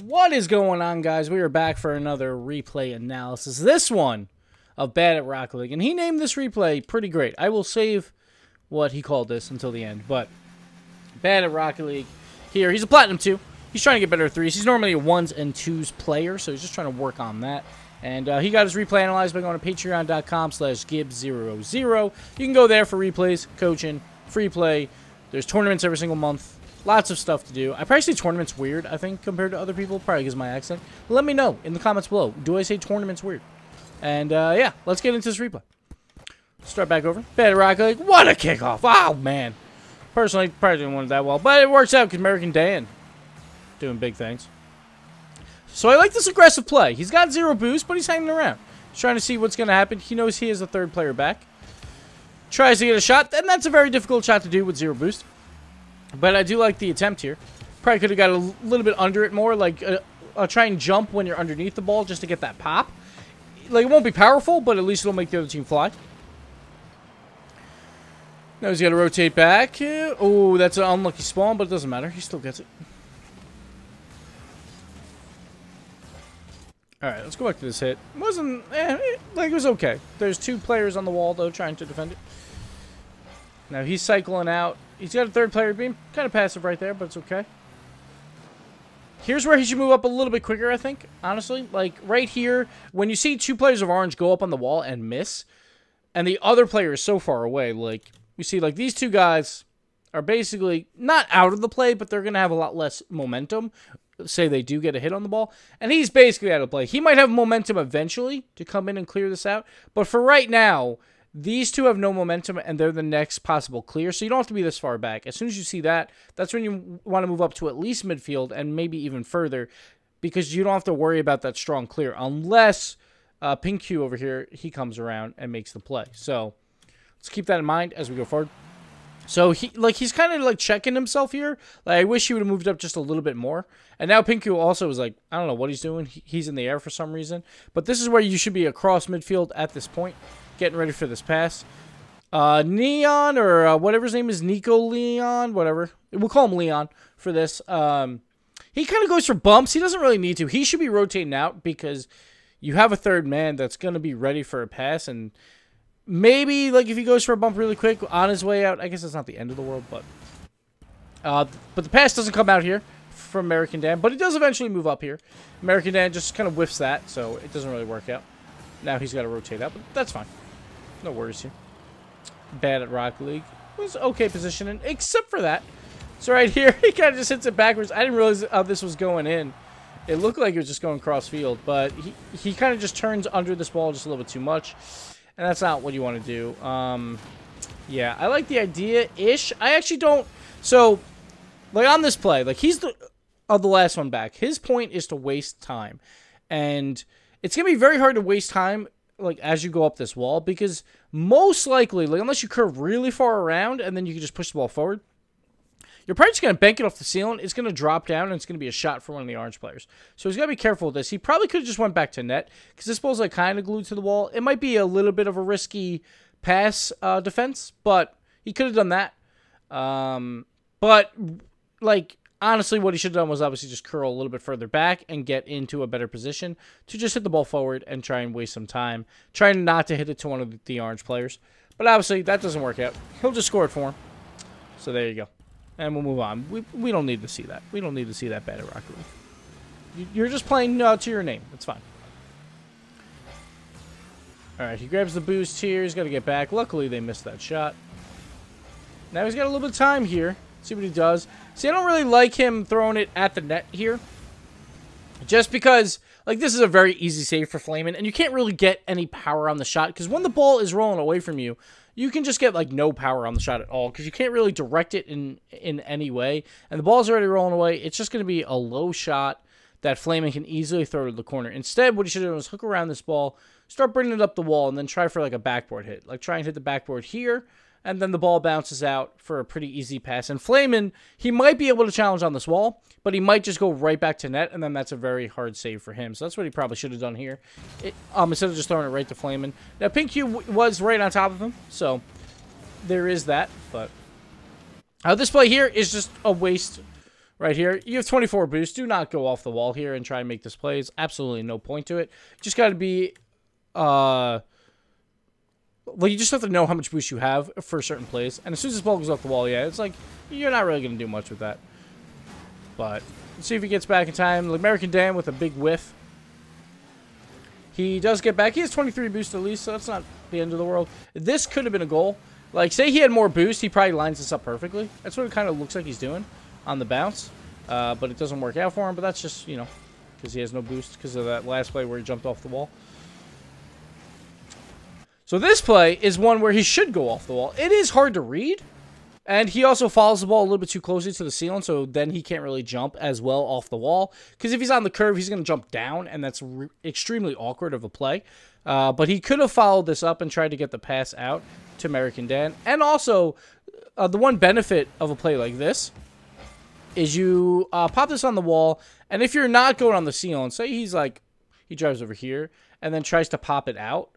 What is going on, guys? We are back for another replay analysis. This one of Bad at Rocket League. And he named this replay pretty great. I will save what he called this until the end. But Bad at Rocket League here. He's a Platinum 2. He's trying to get better at 3s. He's normally a 1s and 2s player, so he's just trying to work on that. And he got his replay analyzed by going to patreon.com/Gibbs00. You can go there for replays, coaching, free play. There's tournaments every single month. Lots of stuff to do. I probably say tournaments weird, I think, compared to other people. Probably because of my accent. Let me know in the comments below. Do I say tournaments weird? And, yeah, let's get into this replay. Start back over. Bad at Rocket League. What a kickoff. Oh, man. Personally, probably didn't want it that well. But it works out because American Dan doing big things. So I like this aggressive play. He's got 0 boost, but he's hanging around. He's trying to see what's going to happen. He knows he is a third player back. Tries to get a shot, and that's a very difficult shot to do with 0 boost. But I do like the attempt here. Probably could have got a little bit under it more, like try and jump when you're underneath the ball just to get that pop. Like, it won't be powerful, but at least it'll make the other team fly. Now he's got to rotate back. Oh, that's an unlucky spawn, but it doesn't matter. He still gets it. Alright, let's go back to this hit. It wasn't, like, it was okay. There's 2 players on the wall, though, trying to defend it. Now he's cycling out. He's got a third player being kind of passive right there, but it's okay. Here's where he should move up a little bit quicker, I think, honestly. Like, right here, when you see 2 players of orange go up on the wall and miss, and the other player is so far away, like, you see, like, these 2 guys are basically not out of the play, but they're going to have a lot less momentum. Say they do get a hit on the ball, and he's basically out of play. He might have momentum eventually to come in and clear this out, but for right now, these 2 have no momentum, and they're the next possible clear, so you don't have to be this far back. As soon as you see that, that's when you want to move up to at least midfield, and maybe even further, because you don't have to worry about that strong clear, unless Pink Q over here, he comes around and makes the play. So, let's keep that in mind as we go forward. So, he's kind of, like, checking himself here. Like, I wish he would have moved up just a little bit more. And now Pink Q also is like, I don't know what he's doing. He's in the air for some reason. But this is where you should be across midfield at this point, getting ready for this pass. Neon, or whatever his name is, Nico Leon, whatever. We'll call him Leon for this. He kind of goes for bumps. He doesn't really need to. He should be rotating out because you have a third man that's going to be ready for a pass. And maybe, like, if he goes for a bump really quick on his way out, I guess it's not the end of the world, but the pass doesn't come out here from American Dan, but he does eventually move up here. American Dan just kind of whiffs that, so it doesn't really work out. Now he's got to rotate out, but that's fine. No worries here. Bad at Rocket League. It was okay positioning, except for that. So right here, he kind of just hits it backwards. I didn't realize how this was going in. It looked like it was just going cross field, but he kind of just turns under this ball just a little bit too much. And that's not what you want to do. Yeah, I like the idea-ish. I actually don't. So, like, on this play, like, he's the last one back. His point is to waste time. And it's going to be very hard to waste time, like, as you go up this wall. Because most likely, like, unless you curve really far around and then you can just push the ball forward, you're probably just going to bank it off the ceiling. It's going to drop down, and it's going to be a shot for one of the orange players. So he's got to be careful with this. He probably could have just went back to net, because this ball's, like, kind of glued to the wall. It might be a little bit of a risky pass defense, but he could have done that. But, like, honestly, what he should have done was obviously just curl a little bit further back and get into a better position to just hit the ball forward and try and waste some time, trying not to hit it to one of the orange players. But obviously, that doesn't work out. He'll just score it for him. So there you go. And we'll move on. We don't need to see that. We don't need to see that Bad at Rocket League. You're just playing to your name. It's fine. Alright, he grabs the boost here. He's got to get back. Luckily, they missed that shot. Now he's got a little bit of time here. See what he does. See, I don't really like him throwing it at the net here. Just because, like, this is a very easy save for Flamin', and you can't really get any power on the shot. Because when the ball is rolling away from you, you can just get, like, no power on the shot at all. Because you can't really direct it in any way. And the ball's already rolling away. It's just going to be a low shot that Flamin' can easily throw to the corner. Instead, what he should do is hook around this ball, start bringing it up the wall, and then try for, like, a backboard hit. Like, try and hit the backboard here, and then the ball bounces out for a pretty easy pass. And Flamin', he might be able to challenge on this wall, but he might just go right back to net, and then that's a very hard save for him. So that's what he probably should have done here, instead of just throwing it right to Flamin'. Now, Pink Q was right on top of him, so there is that. But this play here is just a waste right here. You have 24 boost. Do not go off the wall here and try and make this play. There's absolutely no point to it. Just got to be, well, you just have to know how much boost you have for certain plays. And as soon as this ball goes off the wall, yeah, it's like, you're not really going to do much with that. But let's see if he gets back in time. American Dan with a big whiff. He does get back. He has 23 boost at least, so that's not the end of the world. This could have been a goal. Like, say he had more boost, he probably lines this up perfectly. That's what it kind of looks like he's doing on the bounce. But it doesn't work out for him. But that's just, you know, because he has no boost because of that last play where he jumped off the wall. So this play is one where he should go off the wall. It is hard to read. And he also follows the ball a little bit too closely to the ceiling, so then he can't really jump as well off the wall. Because if he's on the curve, he's going to jump down, and that's extremely awkward of a play. But he could have followed this up and tried to get the pass out to American Dan. And also, the one benefit of a play like this is you pop this on the wall, and if you're not going on the ceiling, say he's like, he drives over here, and then tries to pop it out,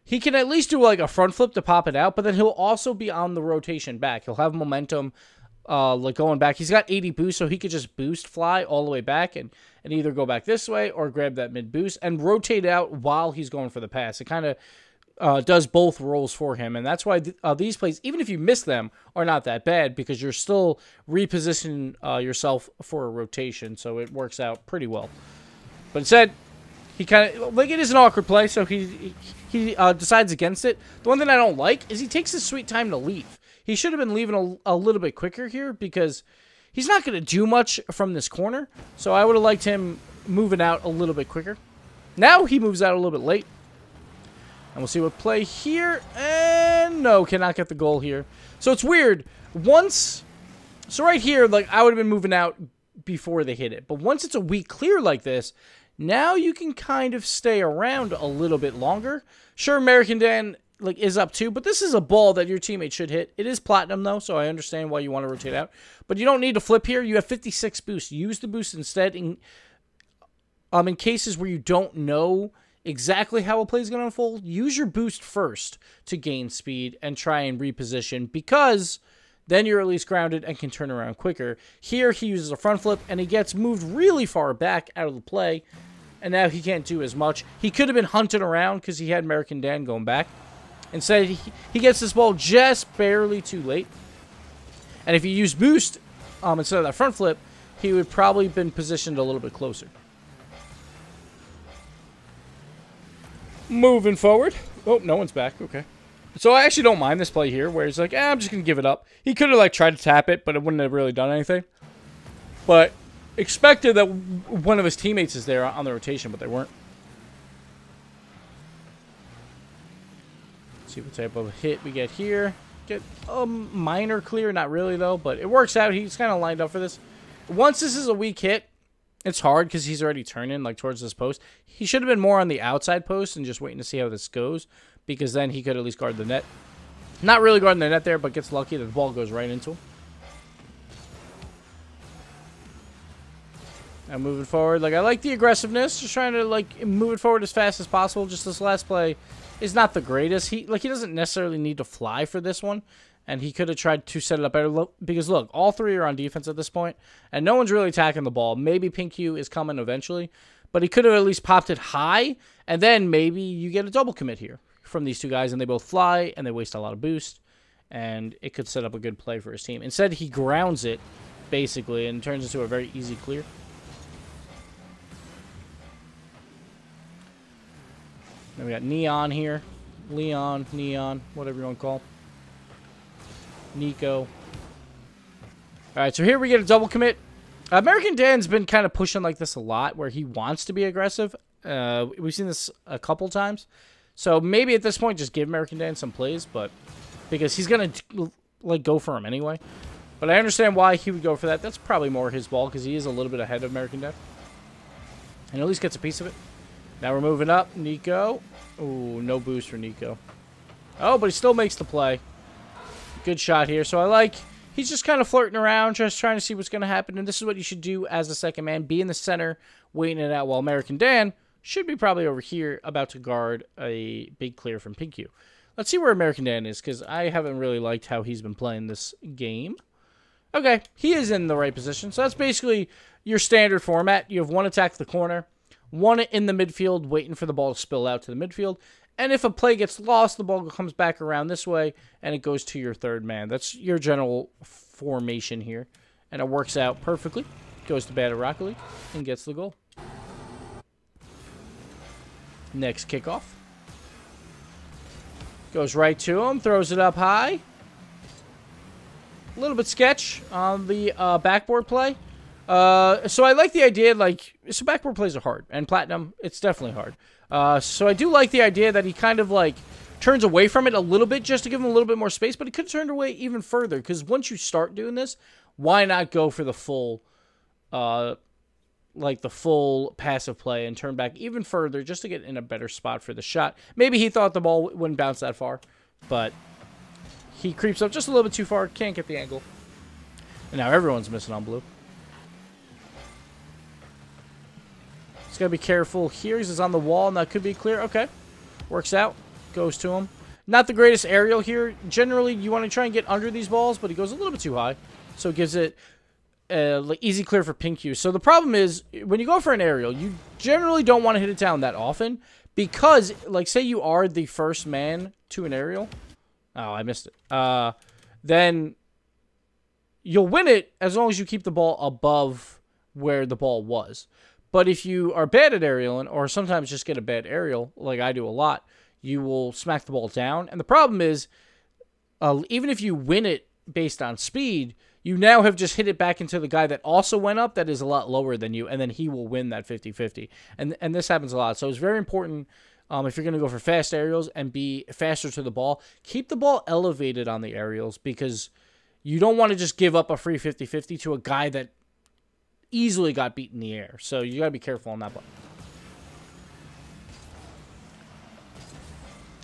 he can at least do like a front flip to pop it out, but then he'll also be on the rotation back. He'll have momentum like going back. He's got 80 boost, so he could just boost fly all the way back and either go back this way or grab that mid boost and rotate out while he's going for the pass. It kind of does both roles for him, and that's why these plays, even if you miss them, are not that bad because you're still repositioning yourself for a rotation, so it works out pretty well. But instead, he kind of, like, it is an awkward play, so he decides against it. The one thing I don't like is he takes his sweet time to leave. He should have been leaving a little bit quicker here because he's not going to do much from this corner. So I would have liked him moving out a little bit quicker. Now he moves out a little bit late. And we'll see what play here. And no, cannot get the goal here. So it's weird. So right here, like, I would have been moving out before they hit it. But once it's a weak clear like this, now you can kind of stay around a little bit longer. Sure, American Dan like is up too, but this is a ball that your teammate should hit. It is platinum though, so I understand why you want to rotate out. But you don't need to flip here. You have 56 boost. Use the boost instead in cases where you don't know exactly how a play is going to unfold. Use your boost first to gain speed and try and reposition because then you're at least grounded and can turn around quicker. Here he uses a front flip and he gets moved really far back out of the play. And now he can't do as much. He could have been hunting around because he had American Dan going back. Instead, he gets this ball just barely too late. And if you use boost instead of that front flip, he would probably been positioned a little bit closer. Moving forward. Oh, no one's back. Okay. So I actually don't mind this play here where he's like, I'm just going to give it up. He could have like tried to tap it, but it wouldn't have really done anything. But expected that one of his teammates is there on the rotation, but they weren't. Let's see what type of hit we get here. Get a minor clear, not really though, but it works out. He's kind of lined up for this. Once this is a weak hit, it's hard because he's already turning like towards this post. He should have been more on the outside post and just waiting to see how this goes because then he could at least guard the net. Not really guarding the net there, but gets lucky that the ball goes right into him. Now moving forward, like I like the aggressiveness, just trying to like move it forward as fast as possible. Just this last play is not the greatest. He doesn't necessarily need to fly for this one, and he could have tried to set it up better. Because look, all three are on defense at this point, and no one's really attacking the ball. Maybe Pink Q is coming eventually, but he could have at least popped it high, and then maybe you get a double commit here from these two guys, and they both fly and they waste a lot of boost, and it could set up a good play for his team. Instead, he grounds it basically and turns into a very easy clear. Then we got Neon here. Leon, Neon, whatever you want to call him. Nico. Alright, so here we get a double commit. American Dan's been kind of pushing like this a lot, where he wants to be aggressive. We've seen this a couple times. So maybe at this point, just give American Dan some plays, but because he's going to like go for him anyway. But I understand why he would go for that. That's probably more his ball, because he is a little bit ahead of American Dan. And at least gets a piece of it. Now we're moving up. Nico. Ooh, no boost for Nico. Oh, but he still makes the play. Good shot here. So I like, he's just kind of flirting around, just trying to see what's going to happen. And this is what you should do as a second man. Be in the center, waiting it out, while American Dan should be probably over here about to guard a big clear from Pink Q. Let's see where American Dan is, because I haven't really liked how he's been playing this game. Okay, he is in the right position. So that's basically your standard format. You have one attack the corner, one in the midfield waiting for the ball to spill out to the midfield. And if a play gets lost, the ball comes back around this way, and it goes to your third man. That's your general formation here. And it works out perfectly. Goes to BadAtRocketLeague and gets the goal. Next kickoff. Goes right to him, throws it up high. A little bit sketch on the backboard play. So I like the idea, like, so backboard plays are hard. And Platinum, it's definitely hard. So I do like the idea that he kind of, like, turns away from it a little bit just to give him a little bit more space. But he could have turned away even further. Because once you start doing this, why not go for the full, like, the full passive play and turn back even further just to get in a better spot for the shot. Maybe he thought the ball wouldn't bounce that far. But he creeps up just a little bit too far. Can't get the angle. And now everyone's missing on blue. He's got to be careful here. He's on the wall, and that could be clear. Okay. Works out. Goes to him. Not the greatest aerial here. Generally, you want to try and get under these balls, but he goes a little bit too high. So it gives it like easy clear for pink hue. So the problem is, when you go for an aerial, you generally don't want to hit it down that often. Because, like, say you are the first man to an aerial. Oh, I missed it. Then you'll win it as long as you keep the ball above where the ball was. But if you are bad at aerialing, or sometimes just get a bad aerial, like I do a lot, you will smack the ball down. And the problem is, even if you win it based on speed, you now have just hit it back into the guy that also went up that is a lot lower than you, and then he will win that 50-50. And this happens a lot. So it's very important, if you're going to go for fast aerials and be faster to the ball, keep the ball elevated on the aerials, because you don't want to just give up a free 50-50 to a guy that easily got beat in the air. So you got to be careful on that one.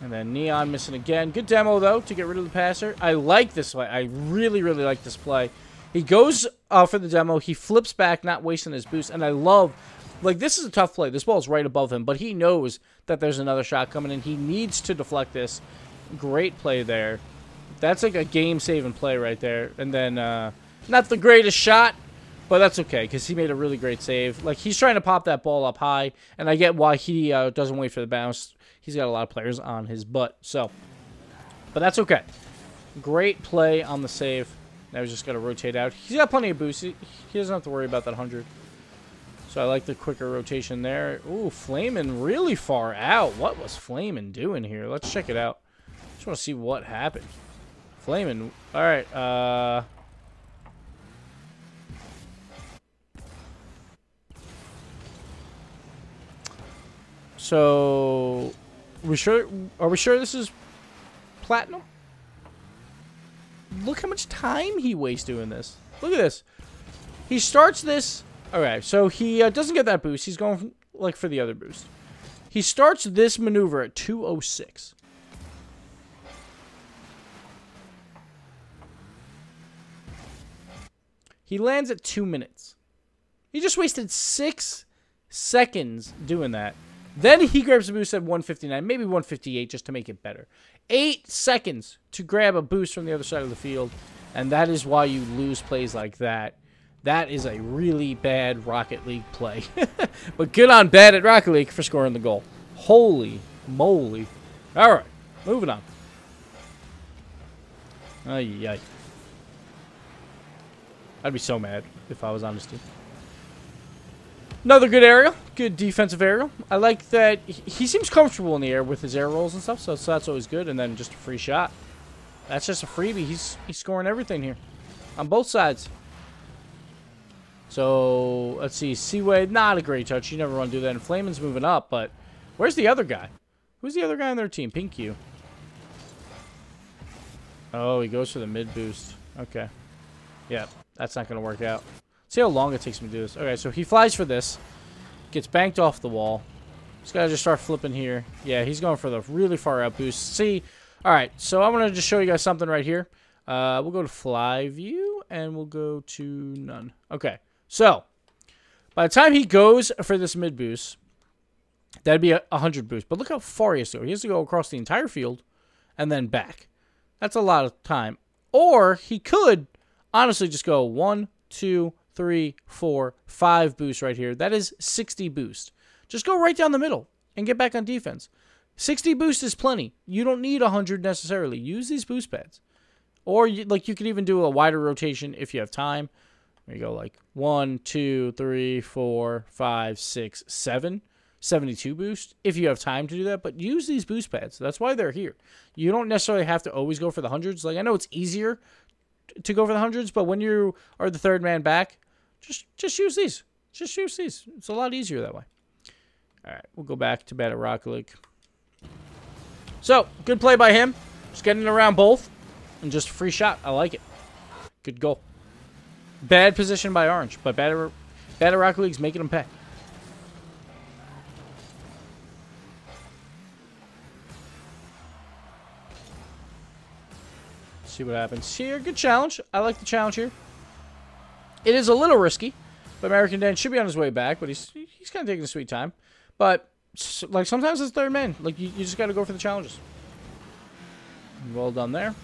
And then Neon missing again. Good demo, though, to get rid of the passer. I like this play. I really, really like this play. He goes for the demo. He flips back, not wasting his boost. And I love, like, this is a tough play. This ball's right above him, but he knows that there's another shot coming in. He needs to deflect this. Great play there. That's like a game-saving play right there. And then, not the greatest shot, but that's okay, because he made a really great save. Like, he's trying to pop that ball up high, and I get why he doesn't wait for the bounce. He's got a lot of players on his butt, so. But that's okay. Great play on the save. Now he's just got to rotate out. He's got plenty of boost. He doesn't have to worry about that 100. So I like the quicker rotation there. Ooh, Flamin' really far out. What was Flamin' doing here? Let's check it out. Just want to see what happened. Flamin'. All right. So, are we sure this is Platinum? Look how much time he wastes doing this. Look at this. He starts this. Okay, so he doesn't get that boost. He's going like for the other boost. He starts this maneuver at 2:06. He lands at 2 minutes. He just wasted 6 seconds doing that. Then he grabs a boost at 159, maybe 158 just to make it better. 8 seconds to grab a boost from the other side of the field, and that is why you lose plays like that. That is a really bad Rocket League play. But good on BadAtRocketLeague for scoring the goal. Holy moly. All right, moving on. Ay. I'd be so mad if I was honest. Another good aerial. Good defensive aerial. I like that he seems comfortable in the air with his air rolls and stuff, so that's always good. And then just a free shot. That's just a freebie. He's scoring everything here on both sides. So, let's see. Seaway, not a great touch. You never want to do that. And Flamin's moving up, but where's the other guy? Who's the other guy on their team? Pink Q. Oh, he goes for the mid boost. Okay. Yeah, that's not going to work out. See how long it takes me to do this. Okay, so he flies for this. Gets banked off the wall. He's got to just start flipping here. Yeah, he's going for the really far out boost. See, all right, so I'm going to just show you guys something right here. We'll go to fly view, and we'll go to none. Okay, so by the time he goes for this mid boost, that'd be 100 boost. But look how far he has to go. He has to go across the entire field and then back. That's a lot of time. Or he could, honestly just go 1, 2, 3, 4, 5 boost right here. That is 60 boost. Just go right down the middle and get back on defense. 60 boost is plenty. You don't need 100 necessarily. Use these boost pads. Or you could even do a wider rotation if you have time. There you go, like 1, 2, 3, 4, 5, 6, 7. 72 boost if you have time to do that, but use these boost pads. That's why they're here. You don't necessarily have to always go for the hundreds. Like, I know it's easier to go for the hundreds, but when you are the third man back, just use these. Just use these. It's a lot easier that way. All right, we'll go back to BadAtRocketLeague. So, good play by him. Just getting around both. And just a free shot. I like it. Good goal. Bad position by Orange, but BadAtRocketLeague's making them pay. See what happens here. Good challenge. I like the challenge here. It is a little risky, but American Dan should be on his way back, but he's kind of taking a sweet time. But, like, sometimes it's third man. Like, you just got to go for the challenges. Well done there.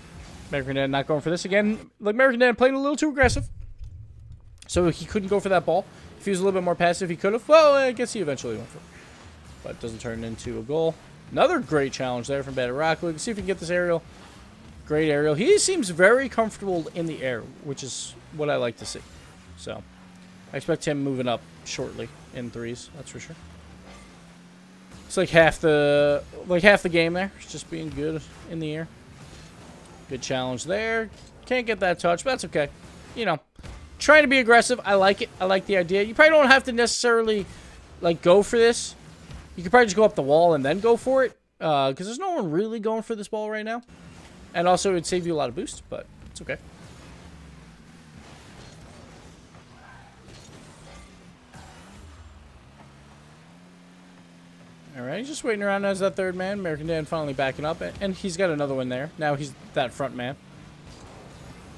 American Dan not going for this again. Like, American Dan playing a little too aggressive. So he couldn't go for that ball. If he was a little bit more passive, he could have. Well, I guess he eventually went for it. But it doesn't turn into a goal. Another great challenge there from BadAtRocketLeague. See if we can get this aerial. Great aerial. He seems very comfortable in the air, which is what I like to see. So, I expect him moving up shortly in threes. That's for sure. It's like half the game there. It's just being good in the air. Good challenge there. Can't get that touch, but that's okay. You know, trying to be aggressive. I like it. I like the idea. You probably don't have to necessarily like go for this. You could probably just go up the wall and then go for it, because there's no one really going for this ball right now. And also, it would save you a lot of boost, but it's okay. Alright, he's just waiting around as that third man. American Dan finally backing up, and he's got another one there. Now he's that front man.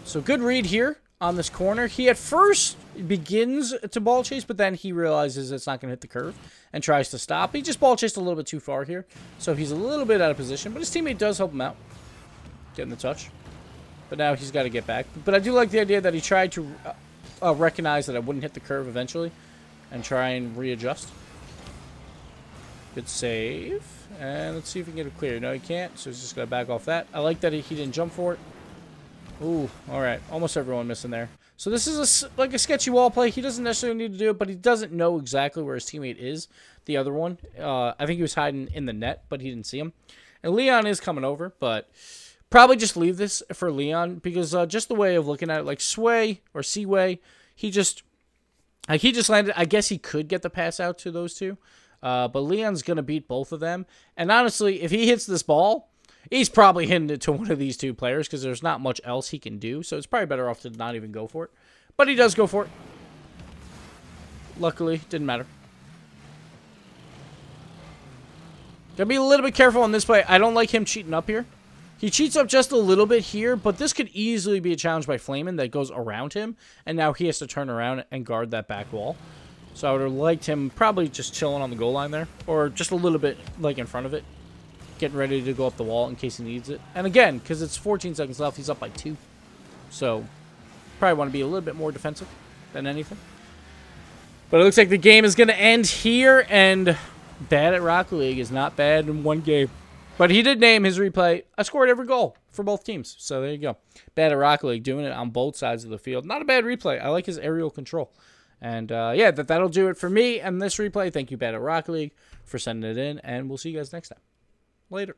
So good read here on this corner. He at first begins to ball chase, but then he realizes it's not going to hit the curve and tries to stop. He just ball chased a little bit too far here, so he's a little bit out of position, but his teammate does help him out. Getting the touch. But now he's got to get back. But I do like the idea that he tried to recognize that I wouldn't hit the curve eventually and try and readjust. Good save. And let's see if we can get it clear. No, he can't, so he's just going to back off that. I like that he didn't jump for it. Ooh, all right. Almost everyone missing there. So this is like a sketchy wall play. He doesn't necessarily need to do it, but he doesn't know exactly where his teammate is. The other one. I think he was hiding in the net, but he didn't see him. And Leon is coming over, but probably just leave this for Leon, because just the way of looking at it, like Sway or Seaway, he just landed. I guess he could get the pass out to those two, but Leon's going to beat both of them. And honestly, if he hits this ball, he's probably hitting it to one of these two players, because there's not much else he can do. So it's probably better off to not even go for it. But he does go for it. Luckily, didn't matter. Gotta be a little bit careful on this play. I don't like him cheating up here. He cheats up just a little bit here, but this could easily be a challenge by Flamin that goes around him, and now he has to turn around and guard that back wall. So I would have liked him probably just chilling on the goal line there, or just a little bit like in front of it, getting ready to go up the wall in case he needs it. And again, because it's 14 seconds left, he's up by 2. So probably want to be a little bit more defensive than anything. But it looks like the game is going to end here, and BadAtRocketLeague is not bad in one game. But he did name his replay, I scored every goal for both teams. So there you go. BadAtRocketLeague doing it on both sides of the field. Not a bad replay. I like his aerial control. And yeah, that'll do it for me and this replay. Thank you, BadAtRocketLeague, for sending it in. And we'll see you guys next time. Later.